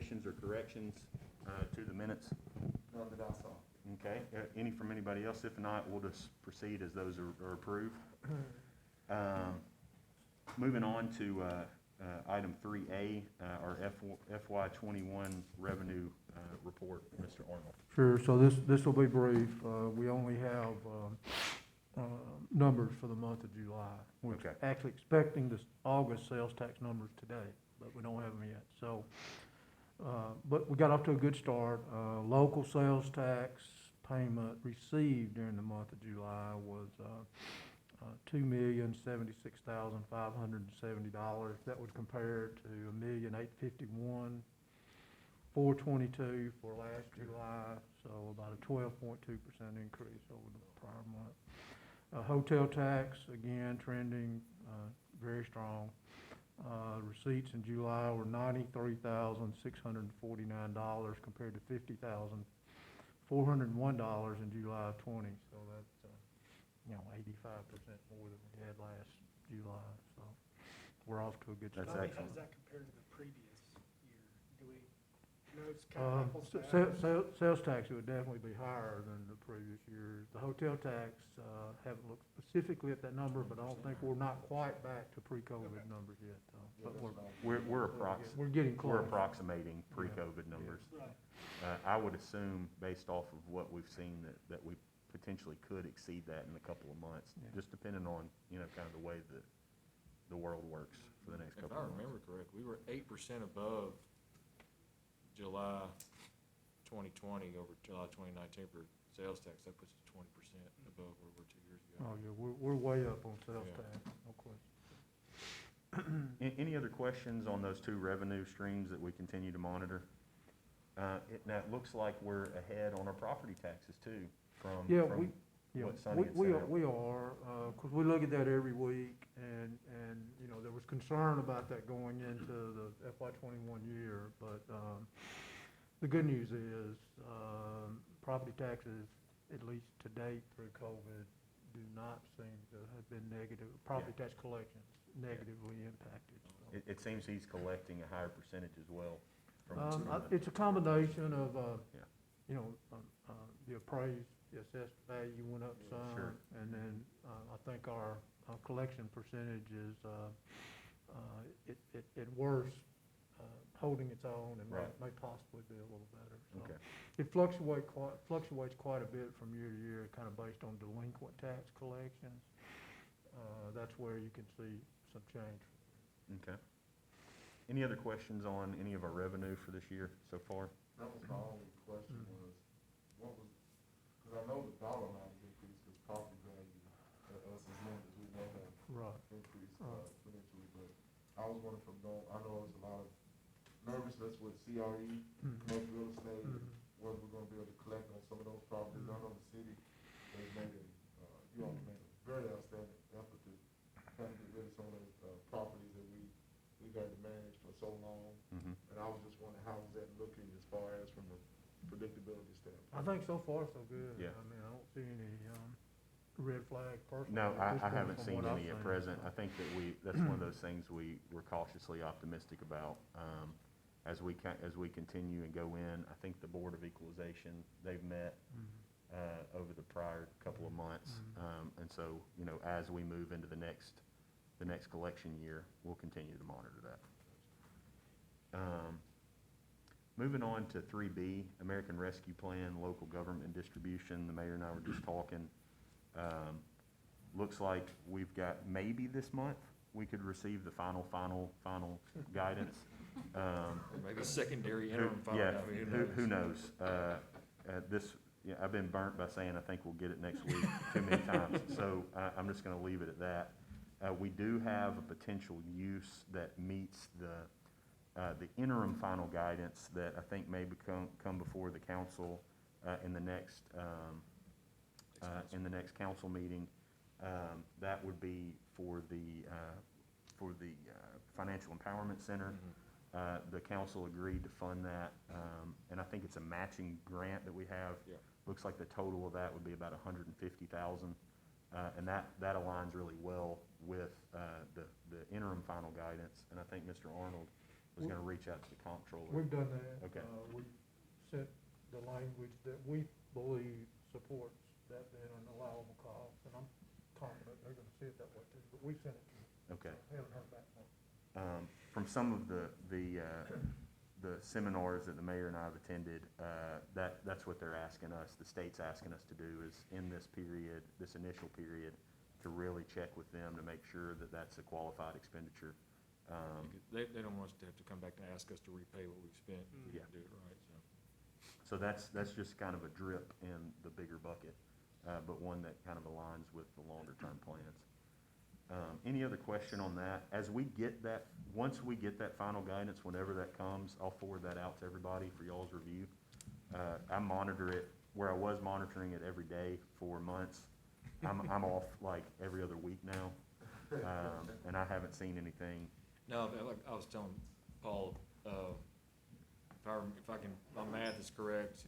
additions or corrections to the minutes? None that I saw. Okay, any from anybody else? If not, we'll just proceed as those are approved. Moving on to item 3A, our FY21 revenue report, Mr. Arnold. Sure, so this will be brief. We only have numbers for the month of July. We're Okay. actually expecting the August sales tax numbers today, but we don't have them yet. So, but we got off to a good start. Local sales tax payment received during the month of July was $2,076,570. That would compare to $1,851,422 for last July, so about a 12.2% increase over the prior month. Hotel tax, again, trending very strong. Receipts in July were $93,649 compared to $50,401 in July of 20. So that's 85% more than we had last July. So we're off to a good start. That's How excellent. does that compare to the previous year? Do we know it's kind of apples to apples? Sales tax would definitely be higher than the previous years. The hotel tax, haven't looked specifically at that number, but I don't think we're not quite back to pre-COVID numbers yet. But We're getting close. We're approximating pre-COVID numbers. Right. I would assume, based off of what we've seen, that we potentially could exceed that in a couple of months, Yeah. just depending on, kind of the way that the world works for the next If couple I of months. remember correctly, we were 8% above July 2020 over July 2019 for sales tax. That puts us 20% above where we were 2 years ago. Oh, yeah, we're way up on sales Yeah. tax, no question. Any other questions on those two revenue streams that we continue to monitor? Now, it looks like we're ahead on our property taxes too, from Yeah, what Sonny had we said. are, because we look at that every week, and there was concern about that going into the FY21 year, but the good news is, property taxes, at least to date through COVID, do not seem to have been negative, property tax collections negatively impacted. So. It seems he's collecting a higher percentage as well. It's a combination of, Yeah. the appraised, the assessed value went up some, Sure. and then I think our collection percentage is at worst holding its own and Right. may possibly be a little better. So Okay. it fluctuates quite a bit from year to year, kind of based on delinquent tax collections. That's where you can see some change. Okay. Any other questions on any of our revenue for this year so far? That was my only question was, what was, because I know the dollar amount is increased because property value, us as lenders, we know that Right. increased exponentially, but I was wondering from, I know there's a lot of nervousness with CRE, commercial real estate, whether we're gonna be able to collect on some of those properties. I know the city has made you all have made a very outstanding effort to kind of get rid of some of those properties that we've had to manage for so long. And I was just wondering, how is that looking as far as from a predictability standpoint? I think so far so good. Yeah. I mean, I don't see any red flag personally. No, at this I point haven't from seen what I've any at seen, present. so. I think that that's one of those things we're cautiously optimistic about. As we continue and go in, I think the Board of Equalization, they've met over the prior couple of months. And so, as we move into the next collection year, we'll continue to monitor that. Moving on to 3B, American Rescue Plan, local government distribution. The mayor and I were just talking. Looks like we've got maybe this month we could receive the final guidance. Maybe secondary interim file. Yeah, I mean, who knows? I've been burnt by saying I think we'll get it next week too many times. So I'm just going to leave it at that. We do have a potential use that meets the interim final guidance that I think may come before the council in the next council meeting. That would be for the Financial Empowerment Center. The council agreed to fund that, and I think it's a matching grant that we have. Yeah. Looks like the total of that would be about $150,000, and that aligns really well with the interim final guidance. And I think Mr. Arnold was gonna reach out to the comptroller. We've done that. Okay. We sent the language that we believe supports that being an allowable cost, and I'm confident they're gonna see it that way too, but we sent it to them. Okay. Haven't heard back from them. From some of the seminars that the mayor and I have attended, that's what they're asking us, the state's asking us to do is in this period, this initial period, to really check with them to make sure that that's a qualified expenditure. They don't want us to have to come back and ask us to repay what we've spent. We Yeah. do it right, so. So that's just kind of a drip in the bigger bucket, but one that kind of aligns with the longer term plans. Any other question on that? As we get that, once we get that final guidance, whenever that comes, I'll forward that out to everybody for y'all's review. I monitor it, where I was monitoring it every day for months. I'm off like every other week now, and I haven't seen anything. No, like I was telling Paul, if my math is correct,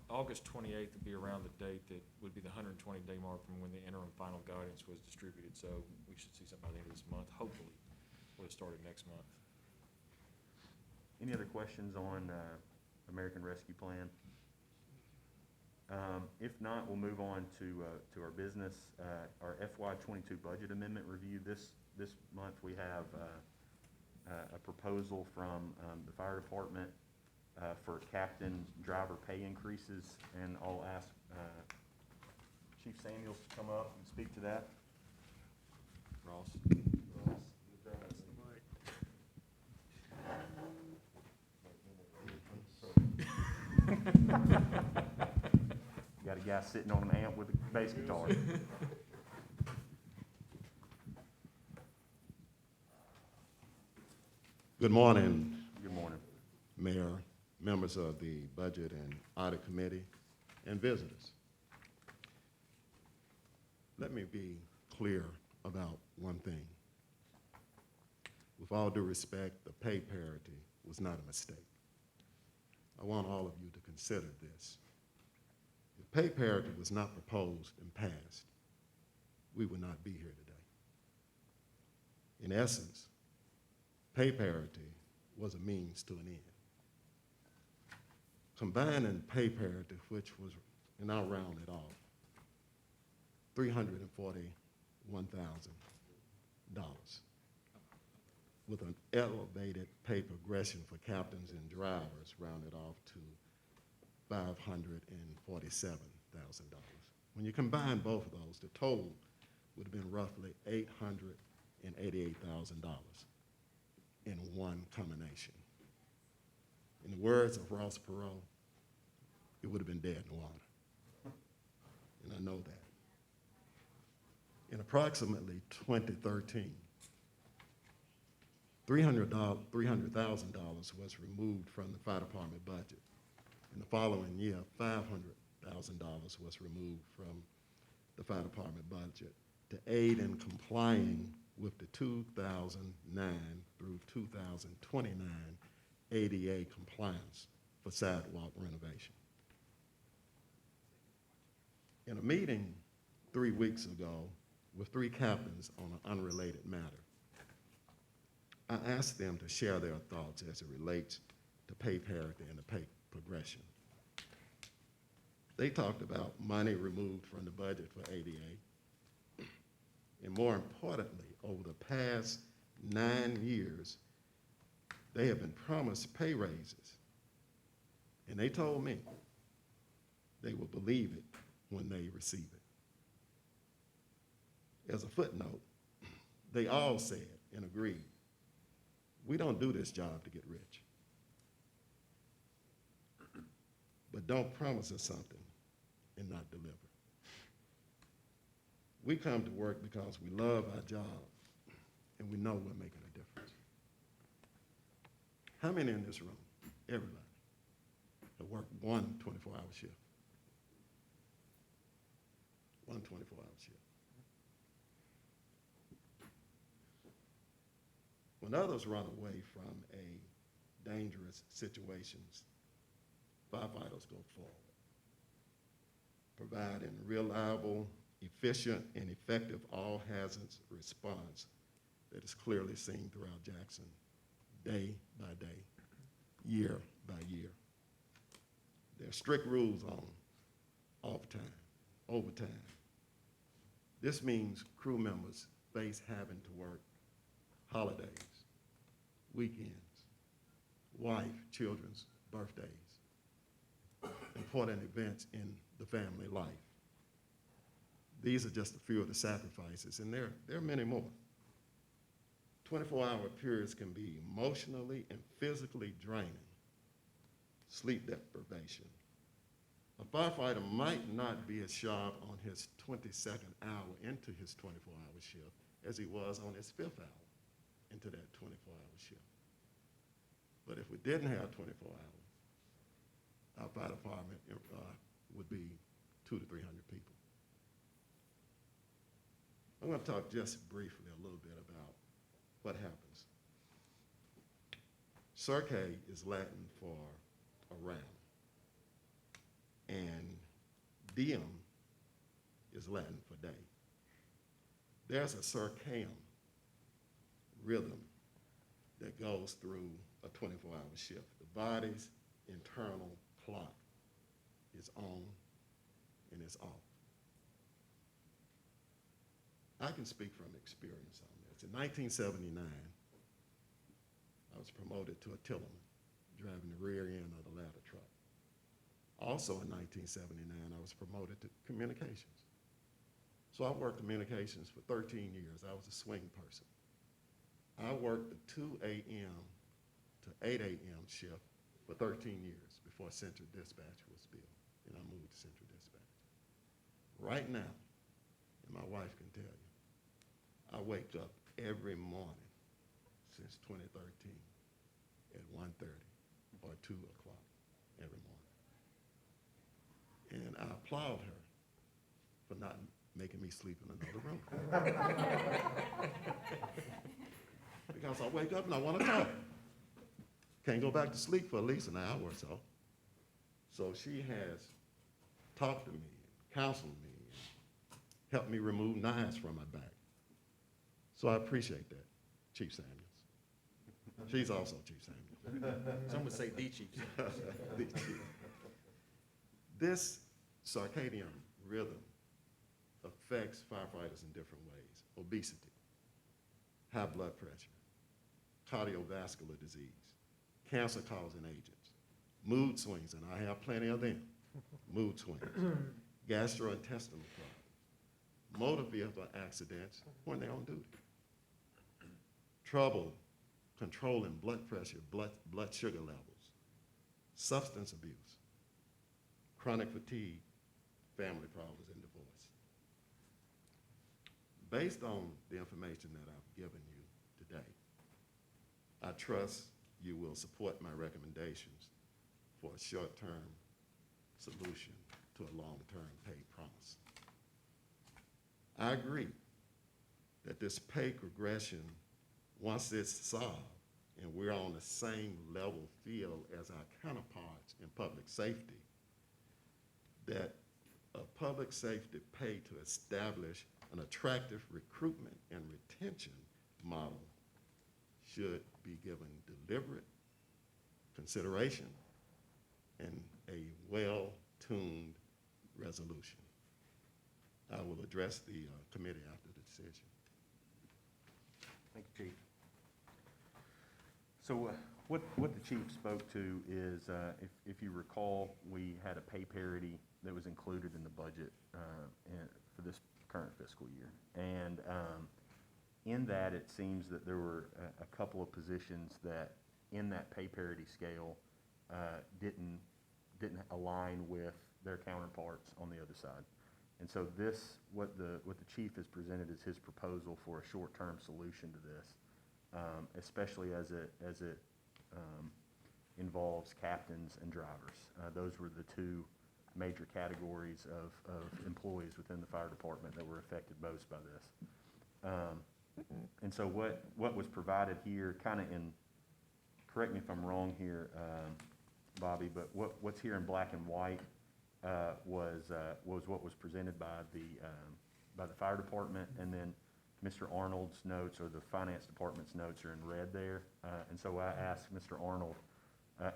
August 28th would be around the date that would be the 120-day mark from when the interim final guidance was distributed, so we should see something by the end of this month, hopefully. We'll have started next month. Any other questions on American Rescue Plan? If not, we'll move on to our business, our FY22 budget amendment review. This month we have a proposal from the fire department for captain driver pay increases, and I'll ask Chief Samuels to come up and speak to that. Ross? Got a guy sitting on an amp with a bass guitar. Good morning, Good morning. Mayor, members of the Budget and Audit Committee, and visitors. Let me be clear about one thing. With all due respect, the pay parity was not a mistake. I want all of you to consider this. If pay parity was not proposed and passed, we would not be here today. In essence, pay parity was a means to an end. Combining pay parity, which was, and I'll round it off, $341,000, with an elevated pay progression for captains and drivers, rounded off to $547,000. When you combine both of those, the total would have been roughly $888,000 in one combination. In the words of Ross Perot, it would have been dead in the water. And I know that. In approximately 2013, $300,000 was removed from the fire department budget. In the following year, $500,000 was removed from the fire department budget to aid in complying with the 2009 through 2029 ADA compliance for sidewalk renovation. In a meeting 3 weeks ago with 3 captains on an unrelated matter, I asked them to share their thoughts as it relates to pay parity and the pay progression. They talked about money removed from the budget for ADA, and more importantly, over the past 9 years, they have been promised pay raises. And they told me they will believe it when they receive it. As a footnote, they all said and agreed, we don't do this job to get rich. But don't promise us something and not deliver. We come to work because we love our job and we know we're making a difference. How many in this room, everybody, have worked one 24-hour shift? One 24-hour shift. When others run away from a dangerous situations, firefighters go forward, providing reliable, efficient, and effective all hazards response that is clearly seen throughout Jackson day by day, year by year. There are strict rules on overtime. This means crew members face having to work holidays, weekends, wife, children's birthdays, important events in the family life. These are just a few of the sacrifices, and there are many more. 24-hour periods can be emotionally and physically draining. Sleep deprivation. A firefighter might not be as sharp on his 22nd hour into his 24-hour shift as he was on his 5th hour into that 24-hour shift. But if we didn't have 24 hours, our fire department would be 200 to 300 people. I'm going to talk just briefly a little bit about what happens. Circe is Latin for around, and diem is Latin for day. There's a circadian rhythm that goes through a 24-hour shift. The body's internal clock is on and is off. I can speak from experience on this. In 1979, I was promoted to a tiller, driving the rear end of the ladder truck. Also in 1979, I was promoted to communications. So I worked communications for 13 years. I was a swing person. I worked the 2 a.m. to 8 a.m. shift for 13 years before Central Dispatch was built, and I moved to Central Dispatch. Right now, and my wife can tell you, I wake up every morning since 2013 at 1:30 or 2 o'clock every morning. And I applaud her for not making me sleep in another room. Because I wake up and I want to talk. Can't go back to sleep for at least an hour or so. So she has talked to me, counseled me, helped me remove knives from my back. So I appreciate that, Chief Samuels. She's also Chief Samuels. Some would say the chief. The chief. This circadian rhythm affects firefighters in different ways. Obesity, high blood pressure, cardiovascular disease, cancer-causing agents, mood swings, and I have plenty of them, mood swings, gastrointestinal problems, motor vehicle accidents when they're on duty, trouble controlling blood pressure, blood sugar levels, substance abuse, chronic fatigue, family problems, and divorce. Based on the information that I've given you today, I trust you will support my recommendations for a short-term solution to a long-term pay promise. I agree that this pay progression, once it's solved and we're on the same level field as our counterparts in public safety, that a public safety pay to establish an attractive recruitment and retention model should be given deliberate consideration and a well-tuned resolution. I will address the committee after the decision. Thank you, Chief. So what the chief spoke to is, if you recall, we had a pay parity that was included in the budget for this current fiscal year. And in that, it seems that there were a couple of positions that in that pay parity scale didn't align with their counterparts on the other side. And so this, what the chief has presented is his proposal for a short-term solution to this, especially as it involves captains and drivers. Those were the two major categories of employees within the fire department that were affected most by this. And so what was provided here, kind of in, correct me if I'm wrong here, Bobby, but what's here in black and white was what was presented by the fire department, and then Mr. Arnold's notes or the finance department's notes are in red there. And so I asked Mr. Arnold,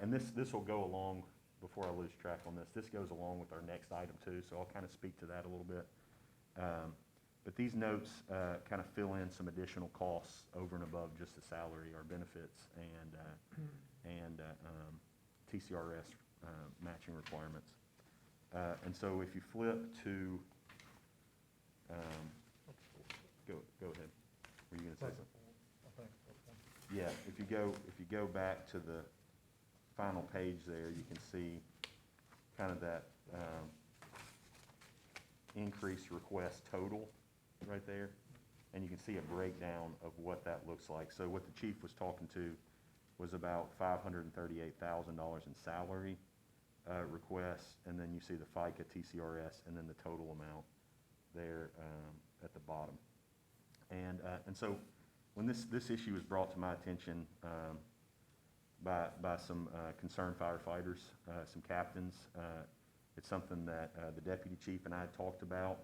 and this will go along, before I lose track on this goes along with our next item too, so I'll kind of speak to that a little bit. But these notes kind of fill in some additional costs over and above just the salary, our benefits, and TCRS matching requirements. And so if you flip to, go ahead. Were you going to say something? I think so. Yeah, if you go back to the final page there, you can see kind of that increased request total right there. And you can see a breakdown of what that looks like. So what the chief was talking to was about $538,000 in salary requests, and then you see the FICA, TCRS, and then the total amount there at the bottom. And so when this issue was brought to my attention by some concerned firefighters, some captains, it's something that the deputy chief and I had talked about,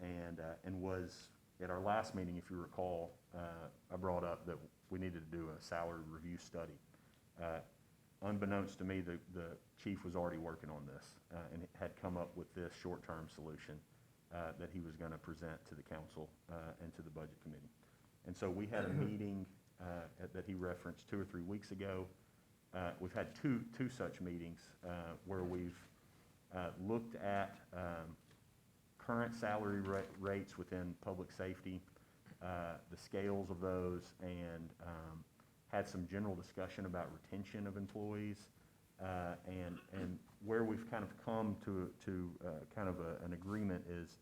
and was at our last meeting, if you recall, I brought up that we needed to do a salary review study. Unbeknownst to me, the chief was already working on this and had come up with this short-term solution that he was going to present to the council and to the budget committee. And so we had a meeting that he referenced 2 or 3 weeks ago. We've had two such meetings where we've looked at current salary rates within public safety, the scales of those, and had some general discussion about retention of employees, and where we've kind of come to kind of an agreement is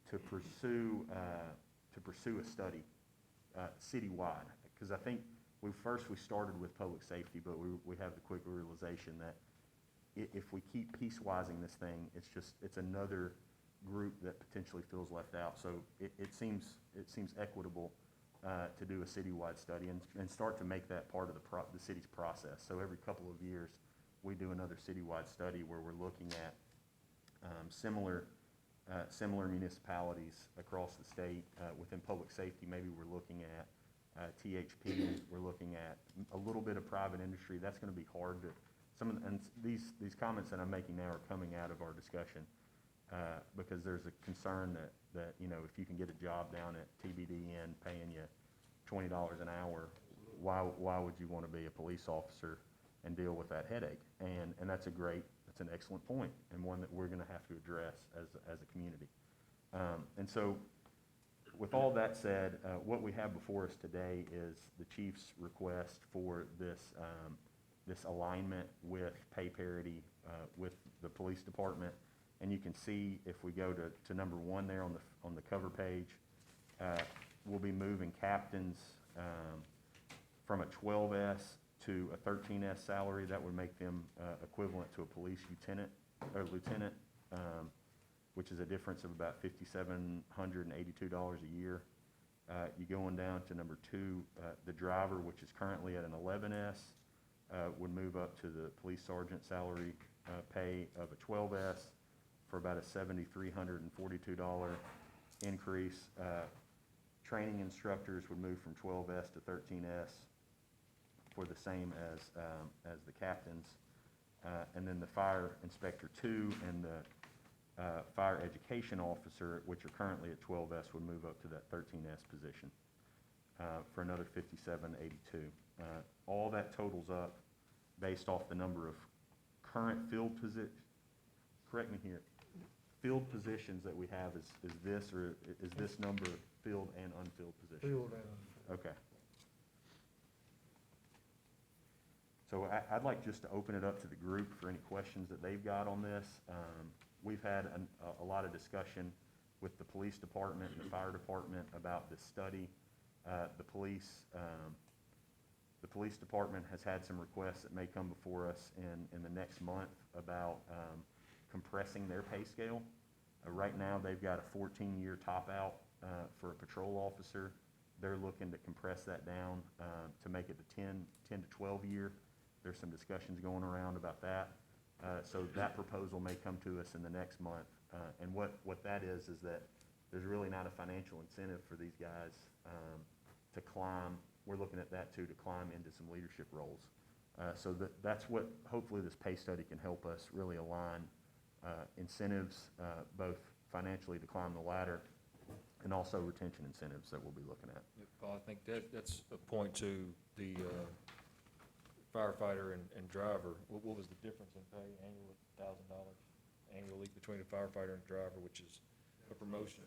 to pursue a study citywide, because I think we started with public safety, but we have the quick realization that if we keep piecewising this thing, it's another group that potentially feels left out. So it seems equitable to do a citywide study and start to make that part of the city's process. So every couple of years, we do another citywide study where we're looking at similar municipalities across the state. Within public safety, maybe we're looking at THP. We're looking at a little bit of private industry. That's going to be hard to and these comments that I'm making now are coming out of our discussion because there's a concern that if you can get a job down at TBDN paying you $20 an hour, why would you want to be a police officer and deal with that headache? And that's an excellent point, and one that we're going to have to address as a community. And so with all that said, what we have before us today is the chief's request for this alignment with pay parity with the police department. And you can see if we go to number 1 there on the cover page, we'll be moving captains from a 12S to a 13S salary. That would make them equivalent to a police lieutenant, which is a difference of about $5,782 a year. You go on down to number 2, the driver, which is currently at an 11S, would move up to the police sergeant salary pay of a 12S for about a $7,342 increase. Training instructors would move from 12S to 13S for the same as the captains. And then the fire inspector 2 and the fire education officer, which are currently at 12S, would move up to that 13S position for another $5,782. All that totals up based off the number of current field positions. Correct me here. Field positions that we have is this, or is this number field and unfilled positions? Field and Okay. So I'd like just to open it up to the group for any questions that they've got on this. We've had a lot of discussion with the police department and the fire department about this study. The police department has had some requests that may come before us in the next month about compressing their pay scale. Right now, they've got a 14-year top out for a patrol officer. They're looking to compress that down to make it a 10 to 12 year. There's some discussions going around about that. So that proposal may come to us in the next month. And what that is that there's really not a financial incentive for these guys to climb. We're looking at that too, to climb into some leadership roles. So that's what hopefully this pay study can help us really align incentives, both financially to climb the ladder and also retention incentives that we'll be looking at. Yeah, Paul, I think that's a point to the firefighter and driver. What was the difference in pay annually, $1,000 annually between a firefighter and driver, which is a promotion?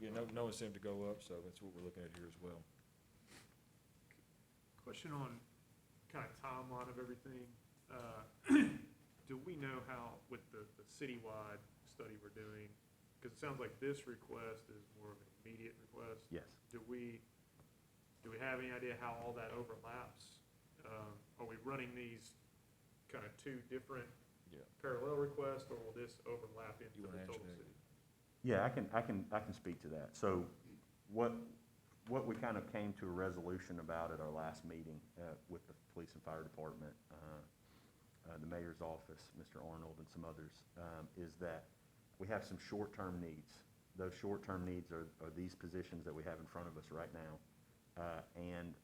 Yeah, no incentive to go up, so that's what we're looking at here as well. Question on kind of timeline of everything. Do we know how, with the citywide study we're doing, because it sounds like this request is more of an immediate request. Yes. Do we have any idea how all that overlaps? Are we running these kind of two different Yeah. parallel requests, or will this overlap into You the wanna total answer that? city? Yeah, I can speak to that. So what we kind of came to a resolution about at our last meeting with the police and fire department, the mayor's office, Mr. Arnold, and some others, is that we have some short-term needs. Those short-term needs are these positions that we have in front of us right now. And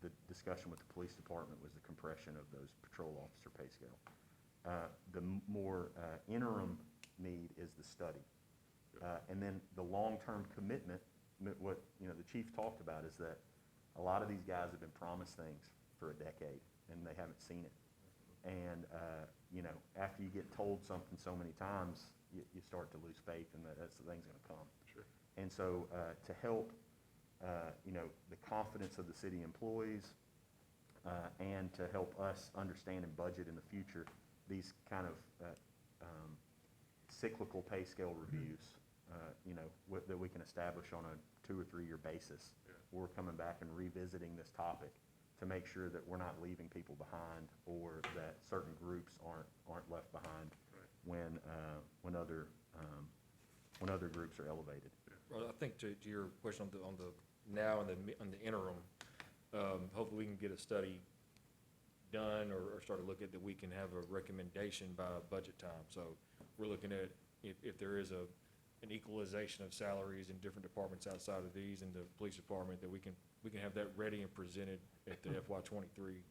the discussion with the police department was the compression of those patrol officer pay scale. The more interim need is the study. And then the long-term commitment, what the chief talked about, is that a lot of these guys have been promised things for a decade and they haven't seen it. And after you get told something so many times, you start to lose faith in that that's the thing's going to come. Sure. And so to help the confidence of the city employees and to help us understand and budget in the future these kind of cyclical pay scale reviews, that we can establish on a 2 or 3 year basis. Yeah. We're coming back and revisiting this topic to make sure that we're not leaving people behind, or that certain groups aren't left behind Right. when other groups are elevated. Well, I think to your question on the now and on the interim, hopefully we can get a study done or start to look at that we can have a recommendation by budget time. So we're looking at if there is an equalization of salaries in different departments outside of these in the police department, that we can have that ready and presented at the FY23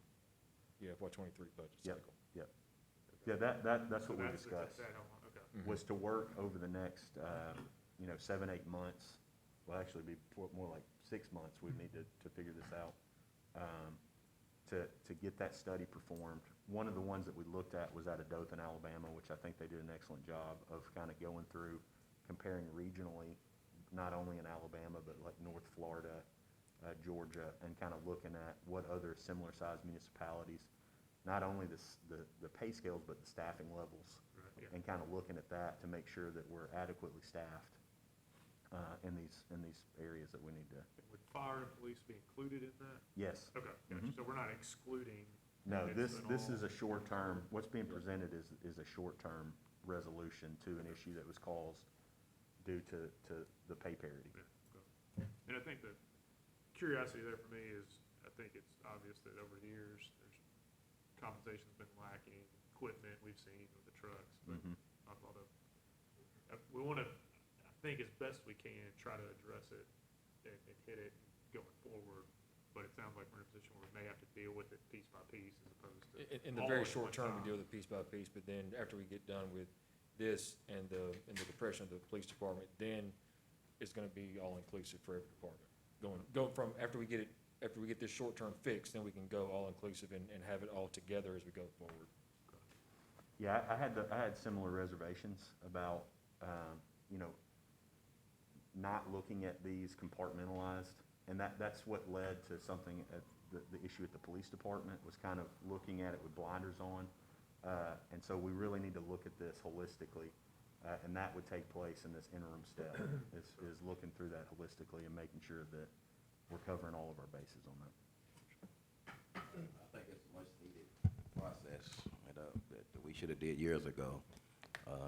budget Yep. cycle. Yep. Yeah, that's what we That's discussed, that element, okay. Mhm. was to work over the next 7, 8 months. Well, actually be more like 6 months. We need to figure this out, to get that study performed. One of the ones that we looked at was out of Dothan, Alabama, which I think they did an excellent job of kind of going through, comparing regionally, not only in Alabama, but like North Florida, Georgia, and kind of looking at what other similar sized municipalities, not only the pay scales, but the staffing levels, Right, yeah. and kind of looking at that to make sure that we're adequately staffed in these areas that we need to. Would fire and police be included in that? Yes. Okay, gotcha. Mhm. So we're not excluding. No, It's this an is all- a short-term, what's being presented is a short-term resolution to an issue that was caused due to the pay parity. Yeah, okay. And I think the curiosity there for me is, I think it's obvious that over the years, there's compensation's been lacking, equipment we've seen with the trucks, but Mhm. I thought we want to, I think as best we can, try to address it and hit it going forward, but it sounds like we're in a position where we may have to deal with it piece by piece as opposed to. In the all very at short one term, we time. deal with it piece by piece, but then after we get done with this and the depression of the police department, then it's gonna be all-inclusive for every department. Go from, after we get this short-term fixed, then we can go all-inclusive and have it all together as we go forward. Yeah, I had similar reservations about, not looking at these compartmentalized, and that's what led to something at the issue at the police department, was kind of looking at it with blinders on. And so we really need to look at this holistically, and that would take place in this interim step, is looking through that holistically and making sure that we're covering all of our bases on that. I think it's a much needed process that we should have did years ago.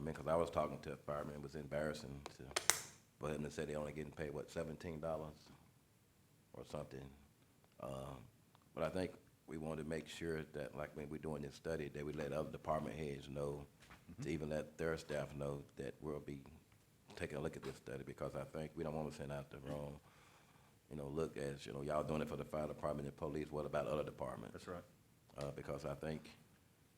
Because I was talking to a fireman, it was embarrassing for him to say they only getting paid, what, $17 or something. But I think we want to make sure that, like when we're doing this study, that we let other department heads know, to even let their staff know that we'll be taking a look at this study, because I think we don't want to send out the wrong, look as, y'all doing it for the fire department and police, what about other departments? That's right. Because I think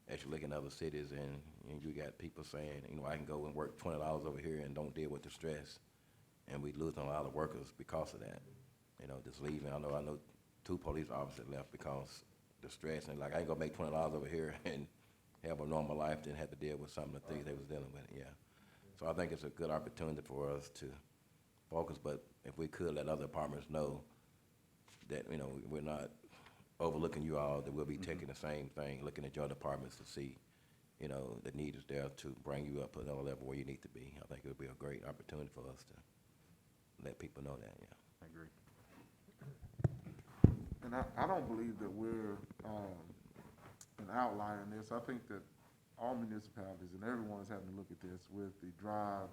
as you look in other cities and you got people saying, I can go and work $20 over here and don't deal with the stress, and we losing a lot of workers because of that. Just leaving. I know 2 police officers left because the stress, and like, I ain't gonna make $20 over here and have a normal life, then have to deal with some of the things they was dealing with, yeah. So I think it's a good opportunity for us to focus, but if we could let other departments know that, we're not overlooking you all, that we'll be taking the same thing, looking at your departments to see, the need is there to bring you up to another level where you need to be. I think it would be a great opportunity for us to let people know that, yeah. I agree. And I don't believe that we're an outlier in this. I think that all municipalities and everyone is having to look at this with the drive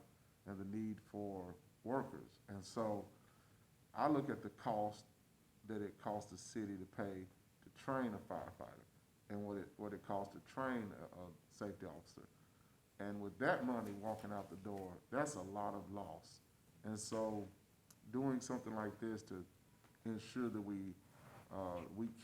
and the need for workers. And so I look at the cost that it costs the city to pay to train a firefighter and what it costs to train a safety officer. And with that money walking out the door, that's a lot of loss. And so doing something like this to ensure that we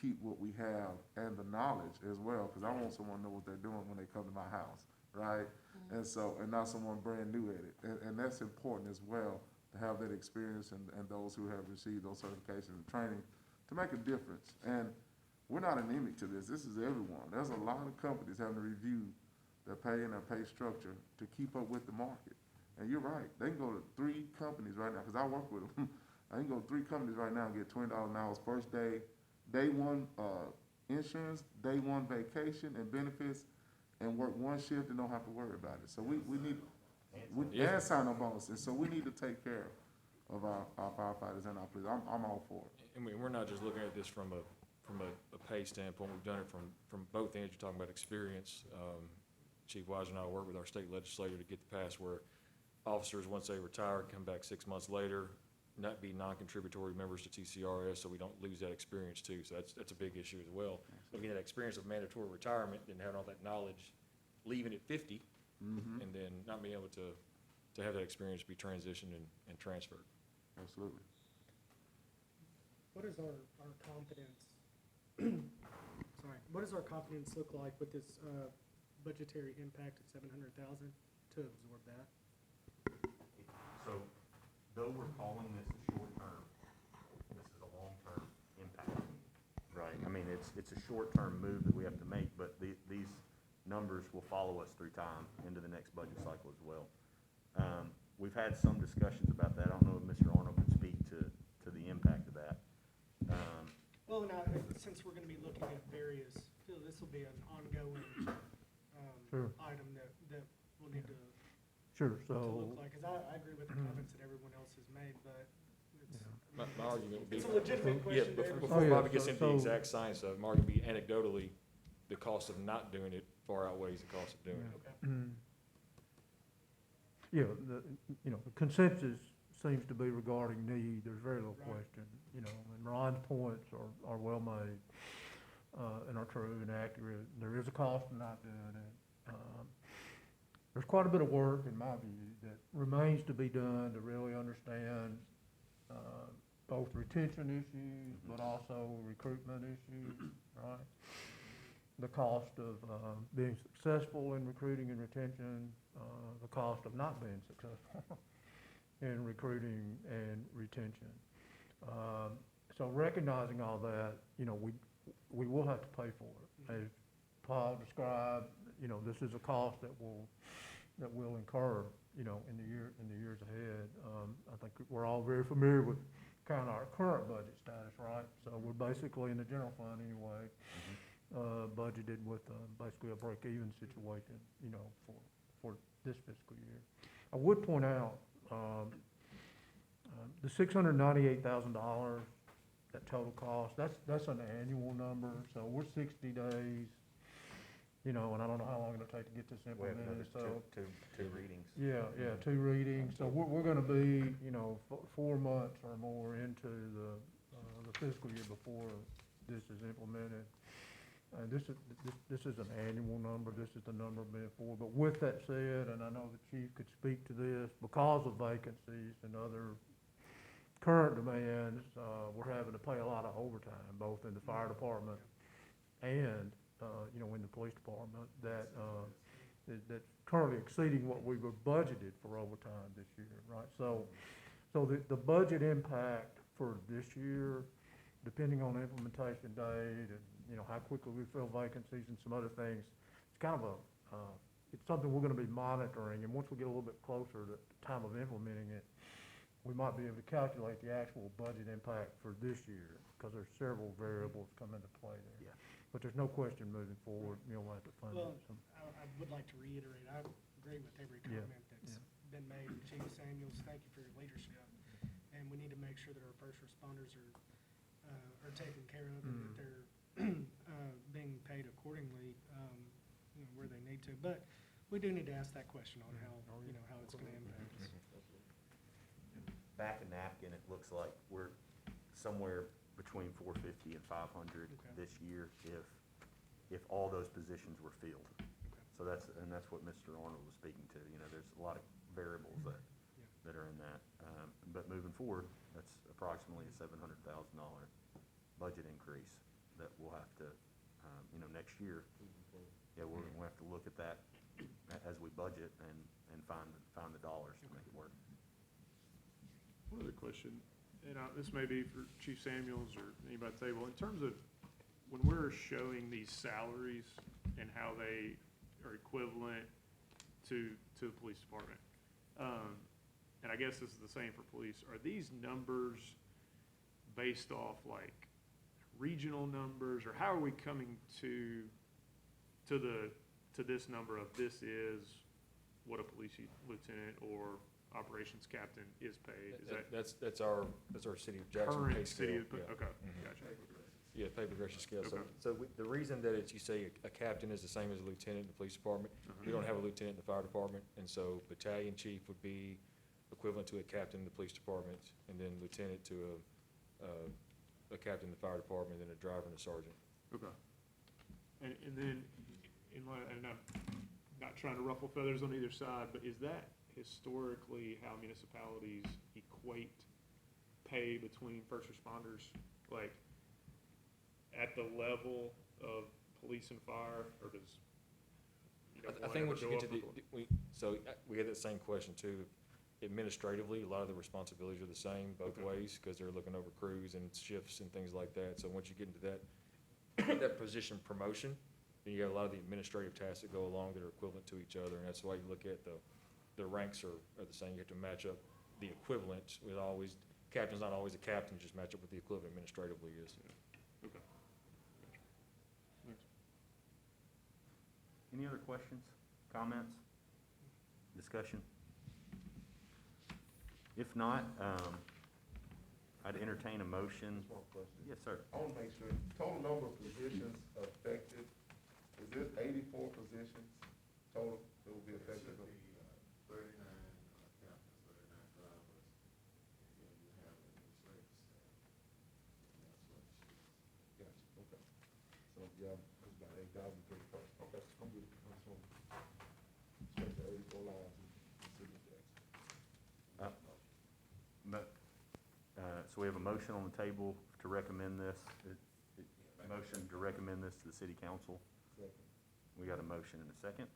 keep what we have and the knowledge as well, because I want someone to know what they're doing when they come to my house, right? And so, and not someone brand new at it. And that's important as well, to have that experience and those who have received those certifications and training to make a difference. And we're not anemic to this. This is everyone. There's a lot of companies having to review their pay and their pay structure to keep up with the market. And you're right. They can go to 3 companies right now, because I work with them. I can go to 3 companies right now and get $20 an hour first day 1 insurance, day 1 vacation and benefits, and work 1 shift and don't have to worry about it. So we need, and sign-on bonuses. So we need to take care of our firefighters and our police. I'm all for it. I mean, we're not just looking at this from a pay standpoint. We've done it from both ends. You're talking about experience. Chief Weiser and I work with our state legislator to get the pass where officers, once they retire, come back 6 months later, not be non-contributory members to TCRS, so we don't lose that experience too. So that's a big issue as well. Looking at that experience of mandatory retirement and having all that knowledge, leaving at 50, and then not being able to have that experience be transitioned and transferred. Absolutely. What is our confidence, sorry, what does our confidence look like with this budgetary impact at 700,000 to absorb that? So, though we're calling this a short-term, this is a long-term impact, right? I mean, it's a short-term move that we have to make, but these numbers will follow us through time into the next budget cycle as well. We've had some discussions about that. I don't know if Mr. Arnold can speak to the impact of that. Well, now, since we're gonna be looking at various, this will be an ongoing, Sure. item that we'll need to Sure, to so, look like, because I agree with the comments that everyone else has made, but it's, My argument would be. it's a legitimate Yeah, question to before everyone. Oh, yeah, Bobby gets into the so- exact science of it, my argument would be anecdotally, the cost of not doing it far outweighs the cost of doing it. Okay. yeah, the consensus seems to be regarding need. There's very little Right. question, and Ron's points are well made, and are true and accurate. There is a cost in not doing it. There's quite a bit of work, in my view, that remains to be done to really understand both retention issues, but also recruitment issues, right? The cost of being successful in recruiting and retention, the cost of not being successful in recruiting and retention. So recognizing all that, we will have to pay for it. As Paul described, this is a cost that will incur, in the years ahead. I think we're all very familiar with kind of our current budget status, right? So we're basically in the general fund anyway, budgeted with basically a break-even situation, for this fiscal year. I would point out the $698,000, that total cost, that's an annual number. So we're 60 days. And I don't know how long it'll take to get this We have another implemented, so. two readings. Yeah, 2 readings, so we're gonna be, 4 months or more into the fiscal year before this is implemented. This is an annual number, this is the number being forward, but with that said, and I know the chief could speak to this, because of vacancies and other current demands, we're having to pay a lot of overtime, both in the fire department and, in the police department, that's currently exceeding what we were budgeted for overtime this year, right? So the budget impact for this year, depending on the implementation date and, how quickly we fill vacancies and some other things, it's kind of it's something we're gonna be monitoring, and once we get a little bit closer to the time of implementing it, we might be able to calculate the actual budget impact for this year, because there's several variables come into play there. Yeah. But there's no question moving forward, we'll have to fund Well, it. I would like to reiterate, I agree with every Yeah, comment that's been made. Chief Samuels, thank you for your leadership. And we need to make sure that our first responders are taken care of and that they're being paid accordingly, where they need to. But we do need to ask that question on how, how it's gonna impact us. Back in napkin, it looks like we're somewhere between 450 and 500 Okay. this year if all those positions were filled. So that's what Mr. Arnold was speaking to. There's a lot of variables that are in that. But moving forward, that's approximately a $700,000 budget increase that we'll have to, next year. Yeah, we'll have to look at that as we budget and find the dollars to make it work. One other question, and this may be for Chief Samuels or anybody at the table, in terms of when we're showing these salaries and how they are equivalent to the police department, and I guess this is the same for police, are these numbers based off like regional numbers, or how are we coming to this number of this is what a police lieutenant or operations captain is paid? Is that That's our city of Jackson pay current scale. city? Yeah. Okay, Mhm. gotcha. Yeah, pay progression scale. Okay. The reason that you say a captain is the same as a lieutenant in the police department, we don't have a lieutenant in the fire department, and so battalion chief would be equivalent to a captain in the police department, and then lieutenant to a captain in the fire department, and then a driver and a sergeant. Okay. And then, and I'm not trying to ruffle feathers on either side, but is that historically how municipalities equate pay between first responders? Like, at the level of police and fire, or does, I think once you get to we had that same question too. Administratively, a lot of the responsibilities are the same both Okay. ways, because they're looking over crews and shifts and things like that. So once you get into that position promotion, then you got a lot of the administrative tasks that go along that are equivalent to each other, and that's why you look at the ranks are the same. You have to match up the equivalent with always, captain's not always a captain, just match up what the equivalent administratively is. Okay. Thanks. Any other questions, comments, discussion? If not, I'd entertain a motion. Just one question. Yes, sir. I wanna make sure, total number of positions affected, is it 84 positions total that will be affected? Gotcha, okay. So, yeah, it's about 8,000 people. Okay, I'm good. I just want to check the 84 lives in the city of Jackson. So we have a motion on the table to recommend this. Motion to recommend this to the city council. Second. We got a motion and a second.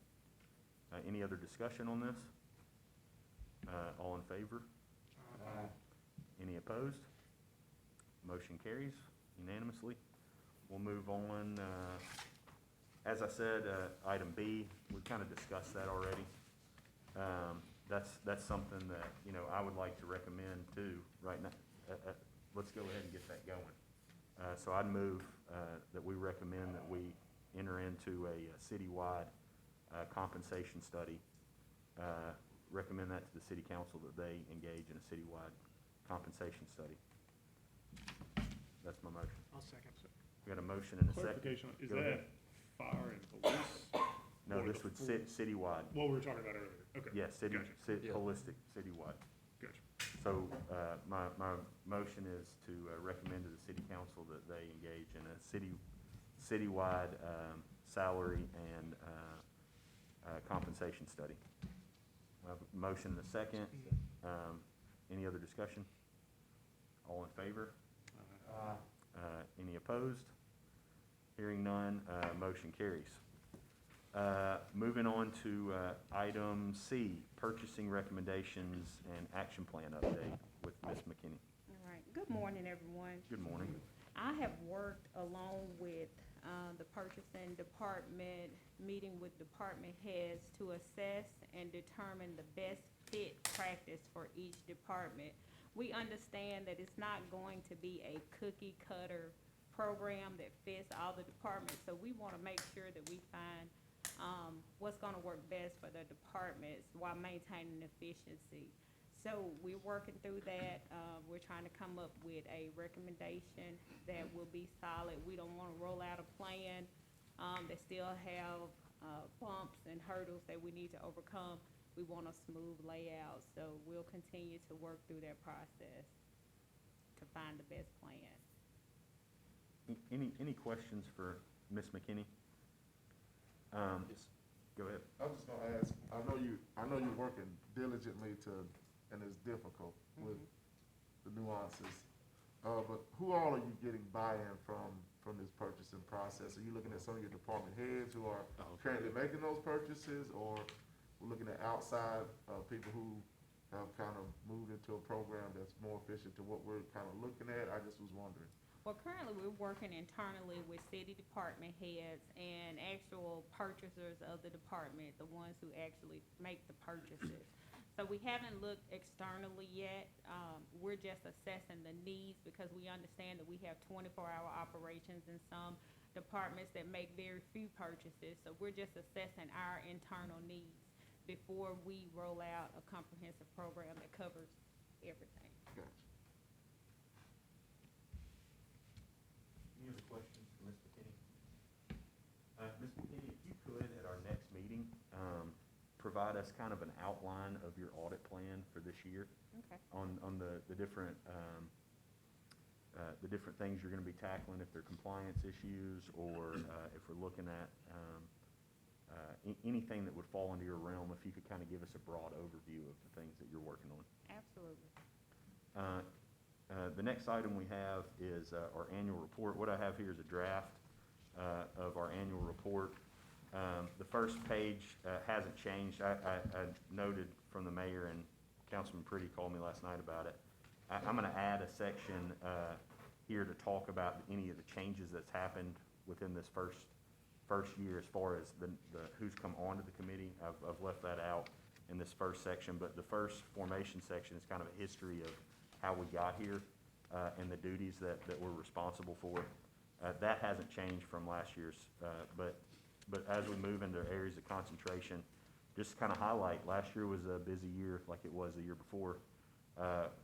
Any other discussion on this? All in favor? Any opposed? Motion carries unanimously. We'll move on. As I said, item B, we kind of discussed that already. That's something that, I would like to recommend too, right now. Let's go ahead and get that going. So I'd move that we recommend that we enter into a citywide compensation study. Recommend that to the city council that they engage in a citywide compensation study. That's my motion. I'll second. We got a motion and a second. Clarification, is Go ahead. that fire and police? No, Or this the would sit citywide. What we were talking about earlier, okay. Yes, Gotcha. Yeah. holistic, citywide. Gotcha. So, my motion is to recommend to the city council that they engage in a citywide salary and compensation study. We have a motion and a second. Any other discussion? All in favor? Any opposed? Hearing none, motion carries. Moving on to item C, purchasing recommendations and action plan update with Ms. McKinney. All right, good morning, everyone. Good morning. I have worked along with the purchasing department, meeting with department heads to assess and determine the best fit practice for each department. We understand that it's not going to be a cookie cutter program that fits all the departments, so we want to make sure that we find what's going to work best for the departments while maintaining efficiency. So we're working through that. We're trying to come up with a recommendation that will be solid. We don't want to roll out a plan that still have bumps and hurdles that we need to overcome. We want a smooth layout, so we'll continue to work through that process to find the best plan. Any questions for Ms. McKinney? Go ahead. I was just gonna ask, I know you're working diligently and it's difficult with the nuances. But who all are you getting buy-in from this purchasing process? Are you looking at some of your department heads who are currently making those purchases, or we're looking at outside people who have kind of moved into a program that's more efficient to what we're kind of looking at? I just was wondering. Well, currently, we're working internally with city department heads and actual purchasers of the department, the ones who actually make the purchases. So we haven't looked externally yet. We're just assessing the needs because we understand that we have 24-hour operations in some departments that make very few purchases. So we're just assessing our internal needs before we roll out a comprehensive program that covers everything. Gotcha. Any other questions for Ms. McKinney? Ms. McKinney, if you could, at our next meeting, provide us kind of an outline of your audit plan for this year Okay. on the different things you're gonna be tackling, if they're compliance issues, or if we're looking at anything that would fall into your realm, if you could kind of give us a broad overview of the things that you're working on. Absolutely. The next item we have is our annual report. What I have here is a draft of our annual report. The first page hasn't changed. I noted from the mayor, and Councilman Pretty called me last night about it. I'm going to add a section here to talk about any of the changes that's happened within this first year as far as the who's come onto the committee. I've left that out in this first section, but the first formation section is kind of a history of how we got here and the duties that we're responsible for. That hasn't changed from last year's, but as we move into areas of concentration, just to kind of highlight, last year was a busy year like it was the year before.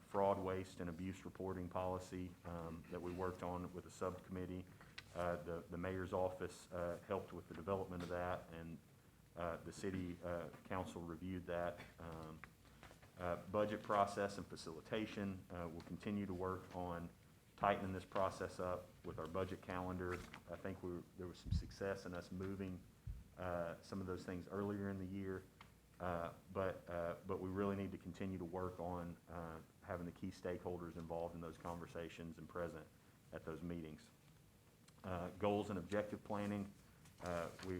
Fraud, waste, and abuse reporting policy that we worked on with a subcommittee. The mayor's office helped with the development of that, and the city council reviewed that. Budget process and facilitation. We'll continue to work on tightening this process up with our budget calendar. I think there was some success in us moving some of those things earlier in the year, but we really need to continue to work on having the key stakeholders involved in those conversations and present at those meetings. Goals and objective planning.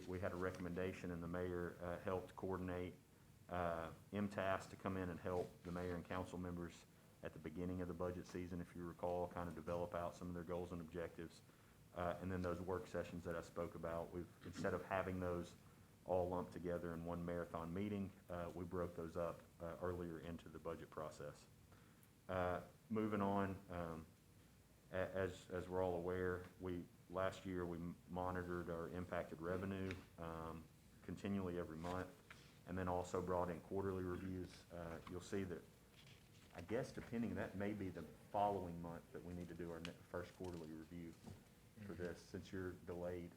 We had a recommendation, and the mayor helped coordinate MTAS to come in and help the mayor and council members at the beginning of the budget season, if you recall, kind of develop out some of their goals and objectives. And then those work sessions that I spoke about, instead of having those all lumped together in one marathon meeting, we broke those up earlier into the budget process. Moving on, as we're all aware, last year we monitored our impacted revenue continually every month, and then also brought in quarterly reviews. You'll see that, I guess depending, that may be the following month that we need to do our first quarterly review for this, since you're delayed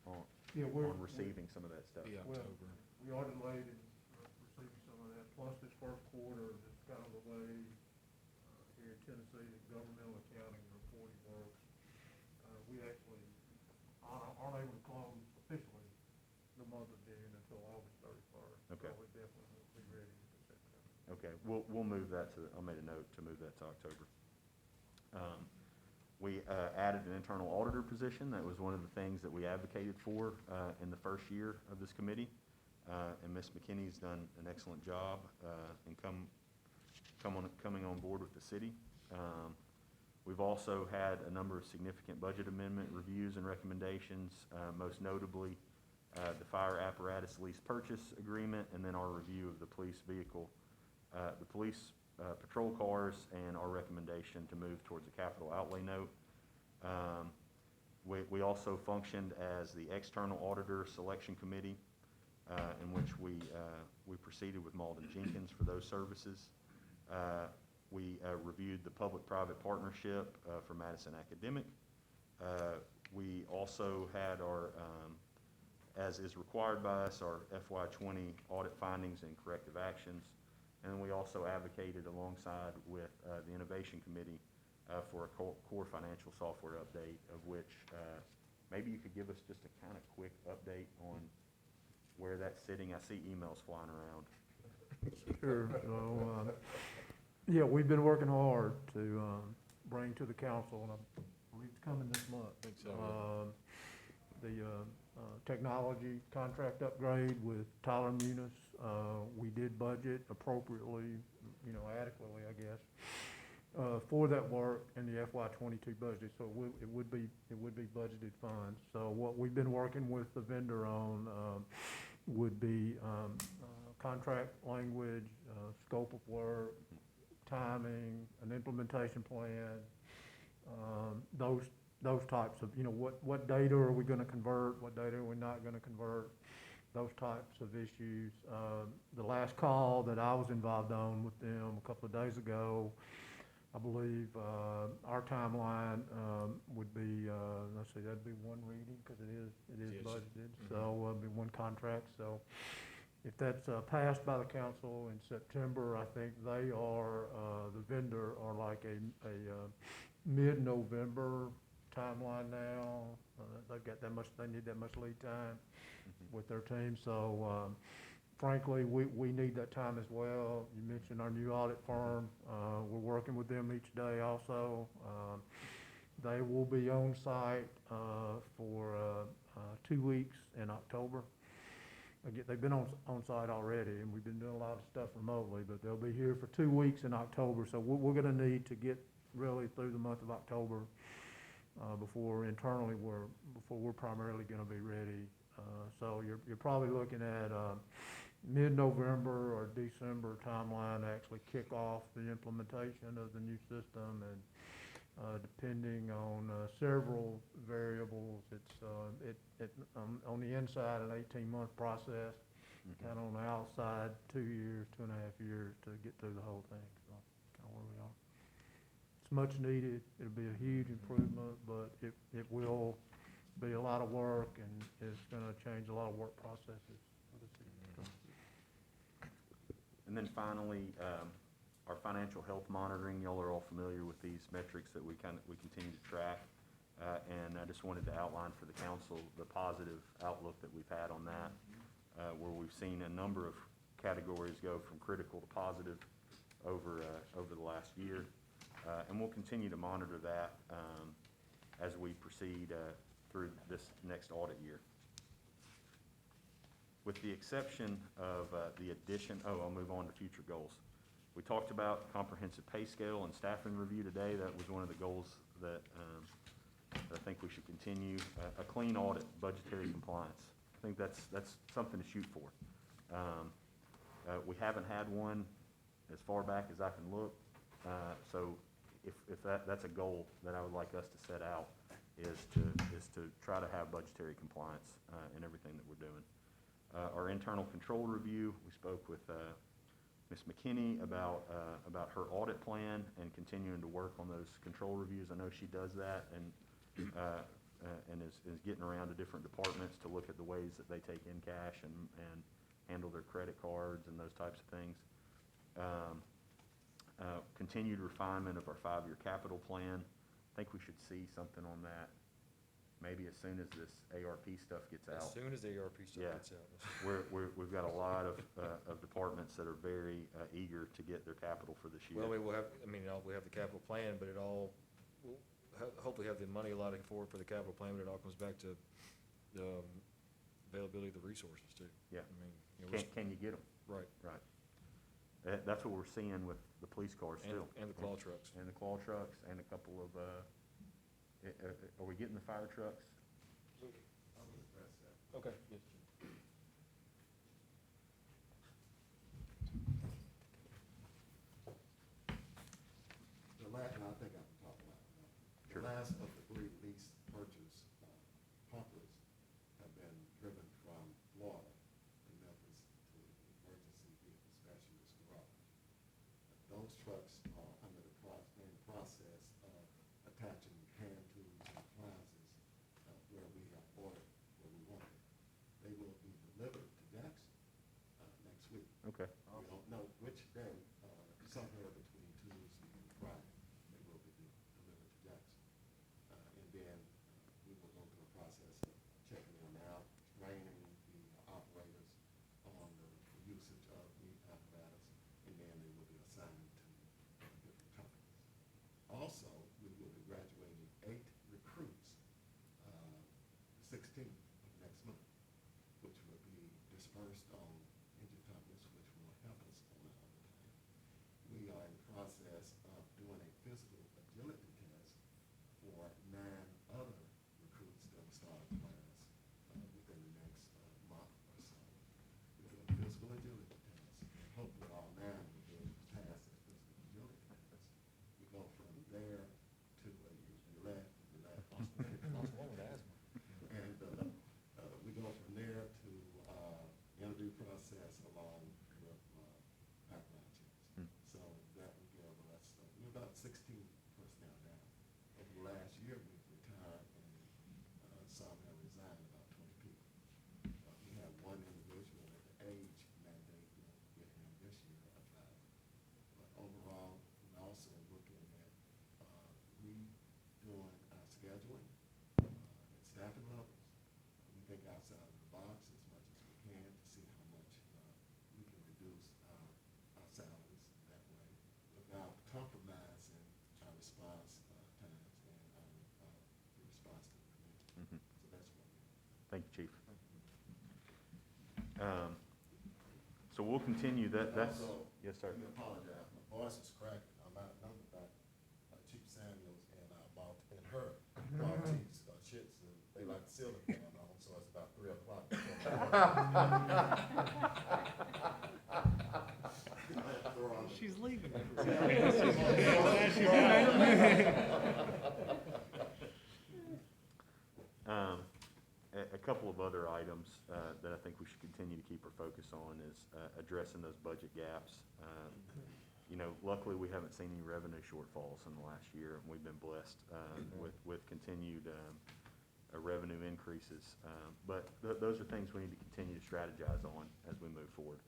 on receiving some of that stuff. Be Well, October. we are delayed in receiving some of that, plus this first quarter, it's kind of the way here in Tennessee that governmental accounting and reporting works. We actually, on Okay, we'll move that to, I made a note to move that to October. We added an internal auditor position. That was one of the things that we advocated for in the first year of this committee. And Ms. McKinney's done an excellent job in coming on board with the city. We've also had a number of significant budget amendment reviews and recommendations, most notably the fire apparatus lease purchase agreement, and then our review of the police vehicle, the police patrol cars, and our recommendation to move towards a capital outlay note. We also functioned as the external auditor selection committee, in which we proceeded with Malden Jenkins for those services. We reviewed the public-private partnership for Madison Academic. We also had our, as is required by us, our FY20 audit findings and corrective actions. And we also advocated alongside with the Innovation Committee for a core financial software update, of which maybe you could give us just a kind of quick update on where that's sitting. I see emails flying around. Sure. So, yeah, we've been working hard to bring to the council, and I believe it's coming this month. I think so. The technology contract upgrade with Tyler Munis. We did budget appropriately, adequately, I guess, for that work in the FY22 budget. So it would be budgeted funds. So what we've been working with the vendor on would be contract language, scope of work, timing, an implementation plan, those types of, what data are we going to convert, what data are we not going to convert, those types of issues. The last call that I was involved on with them a couple of days ago, I believe our timeline would be, let's see, that'd be one reading, because it is Yes. budgeted, so it'd be one contract. So if that's passed by the council in September, I think they are, the vendor are like a mid-November timeline now. They've got that much, they need that much lead time with their team. So frankly, we need that time as well. You mentioned our new audit firm. We're working with them each day also. They will be on site for 2 weeks in October. Again, they've been on site already, and we've been doing a lot of stuff remotely, but they'll be here for 2 weeks in October. So we're going to need to get really through the month of October before internally we're primarily going to be ready. So you're probably looking at mid-November or December timeline to actually kick off the implementation of the new system, and depending on several variables, it's on the inside an 18-month process, kind of on the outside 2 years, 2.5 years to get through the whole thing. So kind of where we are. It's much needed. It'll be a huge improvement, but it will be a lot of work, and it's going to change a lot of work processes for the city. And then finally, our financial health monitoring. Y'all are all familiar with these metrics that we continue to track. And I just wanted to outline for the council the positive outlook that we've had on that, where we've seen a number of categories go from critical to positive over the last year. And we'll continue to monitor that as we proceed through this next audit year. With the exception of the addition, I'll move on to future goals. We talked about comprehensive pay scale and staffing review today. That was one of the goals that I think we should continue. A clean audit, budgetary compliance. I think that's something to shoot for. We haven't had one as far back as I can look. So if that's a goal that I would like us to set out, is to try to have budgetary compliance in everything that we're doing. Our internal control review, we spoke with Ms. McKinney about her audit plan and continuing to work on those control reviews. I know she does that and is getting around to different departments to look at the ways that they take in cash and handle their credit cards and those types of things. Continued refinement of our 5-year capital plan. I think we should see something on that maybe as soon as this ARP stuff gets As out. soon as the ARP stuff Yeah. gets out. We've got a lot of departments that are very eager to get their capital for this year. Well, we will have, I mean, we have the capital plan, but it all, we'll hopefully have the money allotted for the capital plan, but it all comes back to the availability of the resources too. Yeah. I mean, you know, Can you get them? right, Right. That's what we're seeing with the police cars and, still. and the claw trucks. And the claw trucks and a couple of, are we getting the fire trucks? I will address that. Okay. Yes. The last, and I think I can talk about it now. Sure. The last of the 3 lease purchase pumpers have been driven from Florida to Memphis to the emergency vehicle specialist garage. Those trucks are under the process of attaching hand tools and appliances where we have ordered, where we want it. They will be delivered to Jackson next week. Okay. We don't know which day, somewhere between Tuesday and Friday, they will be delivered to Jackson. And then we will go through a process of checking them out, training the operators on the usage of the apparatus, and then they will be assigned to different companies. Also, we will be graduating 8 recruits, the 16th of next month, which will be dispersed on engine companies, which will help us on our overtime. We are in the process of doing a physical agility test for 9 other recruits that will start a class within the next month or so. We're doing a physical agility test, and hopefully all 9 will be able to pass this physical agility test. We go from there to you left. Lost one with asthma. And we go from there to interview process along with background checks. So that will give us, we're about 16 personnel now. Over the last year, we've retired and some have resigned, about 20 people. We have one individual at the age mandate, get him this year, a driver. But overall, we're also looking at redoing our scheduling and staffing levels. We think outside of the box as much as we can to see how much we can reduce our salaries that way without compromising our response times and the response to the community. So that's what we're doing. Thank you, Chief. So we'll continue that's, Also, yes, sir. Let me apologize, my voice is cracking, I'm outnumbered by Chief Samuels and her Maltese Shih Tzu. They like the ceiling fan on, so it's about 3 o'clock. She's leaving. A couple of other items that I think we should continue to keep our focus on is addressing those budget gaps. You know, luckily, we haven't seen any revenue shortfalls in the last year, and we've been blessed with continued revenue increases. But those are things we need to continue to strategize on as we move forward.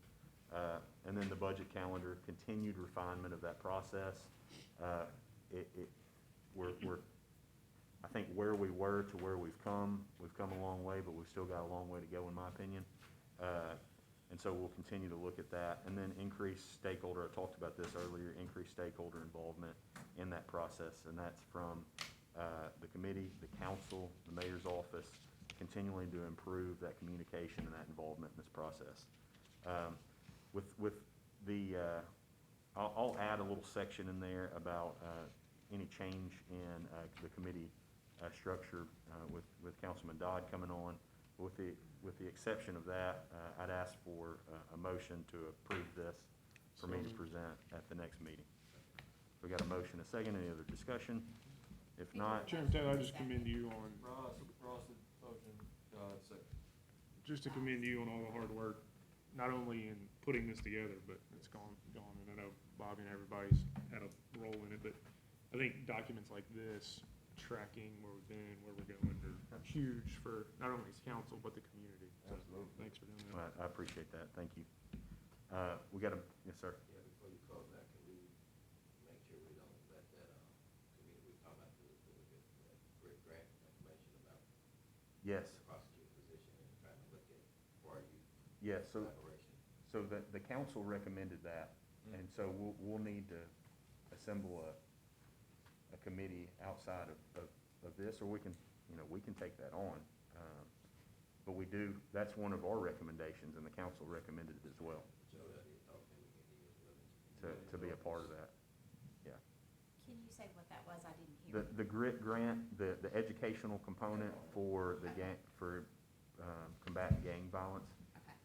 And then the budget calendar, continued refinement of that process. I think where we were to where we've come a long way, but we've still got a long way to go, in my opinion. And so we'll continue to look at that. And then increase stakeholder, I talked about this earlier, increase stakeholder involvement in that process. And that's from the committee, the council, the mayor's office, continuing to improve that communication and that involvement in this process. With the, I'll add a little section in there about any change in the committee structure with Councilman Dodd coming on. With the exception of that, I'd ask for a motion to approve this for me to present at the next meeting. We got a motion, a second, any other discussion? If not, Chairman Taylor, I just commend you on, Ross, motion, second. just to commend you on all the hard work, not only in putting this together, but it's gone, and I know Bobby and everybody's had a role in it, but I think documents like this, tracking where we've been, where we're going, are huge for not only as council, but the community. So, thanks for doing that. I appreciate that, thank you. We got a, yes, sir. Yeah, before you close that, can we make sure we don't let that, committee we talked about, the great grant information about Yes, prosecutor position and trying to look at for our youth yes, so, collaboration. so the council recommended that, and so we'll need to assemble a committee outside of this, or we can, we can take that on. But we do, that's one of our recommendations, and the council recommended it as well, Joe, that he talked to him, and he was willing to be a part of that. Can you say what that was? I didn't hear. The GRIT grant, the educational component for the gang, for combating gang violence. Okay.